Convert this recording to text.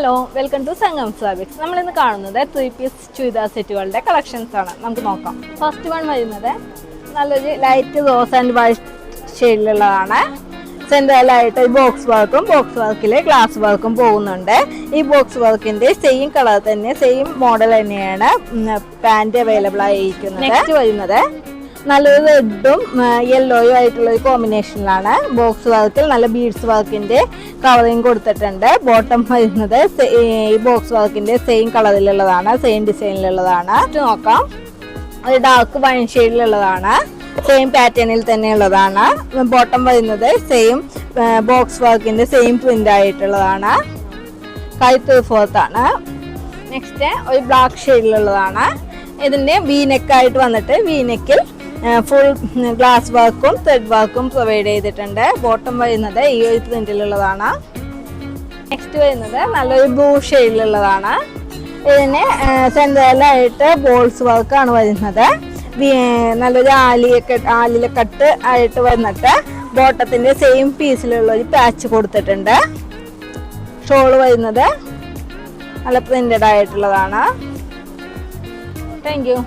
Hello welcome to Sangam fabrics. നമ്മളിന്ന് കാണുന്നത് 3-piece churidar സെറ്റുകളുടെ collections ആണ്. നമുക്ക് നോക്കാം. ഫസ്റ്റ് വൺ വരുന്നത് നല്ലൊരു ലൈറ്റ് റോസ് ആൻഡ് വൈറ്റ് ഷെയ്ഡിലുള്ളതാണ്. സെൻട്രലായിട്ട് ബോക്സ് വർക്കിൽ ഗ്ലാസ് വർക്കും പോകുന്നുണ്ട്. ഈ ബോക്സ് വർക്കിന്റെ സെയിം കളർ തന്നെ, സെയിം മോഡൽ തന്നെയാണ് പാൻറ് അവൈലബിൾ ആയിരിക്കുന്നത്. നെക്സ്റ്റ് വരുന്നത് നല്ലൊരു റെഡും യെല്ലോയും ആയിട്ടുള്ള ഒരു കോമ്പിനേഷനിലാണ്. ബോക്സ് വർക്കിൽ നല്ല ബീഡ്സ് വർക്കിന്റെ കവറിങ് കൊടുത്തിട്ടുണ്ട്. ബോട്ടം വരുന്നത് ഈ ബോക്സ് വർക്കിന്റെ സെയിം കളറിലുള്ളതാണ്, സെയിം ഡിസൈനിലുള്ളതാണ്. നോക്കാം, ഒരു ഡാർക്ക് വൈൻ ഷെയ്ഡിലുള്ളതാണ്, സെയിം പാറ്റേണിൽ തന്നെയുള്ളതാണ്. ബോട്ടം വരുന്നത് സെയിം ബോക്സ് വർക്കിന്റെ സെയിം പ്രിന്റ് ആയിട്ടുള്ളതാണ്. കഴുത്ത് ഫോർത്താണ്. നെക്സ്റ്റ് ഒരു ബ്ലാക്ക് ഷെയ്ഡിലുള്ളതാണ്. ഇതിന്റെ വീനെക്കായിട്ട് വന്നിട്ട് വീനെക്കിൽ ഫുൾ ഗ്ലാസ് വർക്കും ത്രെഡ് വർക്കും പ്രൊവൈഡ് ചെയ്തിട്ടുണ്ട്. ബോട്ടം വരുന്നത് ഈ ഒരു പ്രിന്റിലുള്ളതാണ്. നെക്സ്റ്റ് വരുന്നത് നല്ലൊരു ബ്ലൂ ഷെയ്ഡിലുള്ളതാണ്. ഇതിന് സെൻട്രലായിട്ട് ബോൾസ് വർക്കാണ് വരുന്നത്. നല്ലൊരു ആലില കട്ട് ആയിട്ട് വന്നിട്ട് ബോട്ടത്തിന്റെ സെയിം പീസിലുള്ള ഒരു പാച്ച് കൊടുത്തിട്ടുണ്ട്. ഷോള് വരുന്നത് നല്ല പ്രിന്റഡ് ആയിട്ടുള്ളതാണ്. Thank you.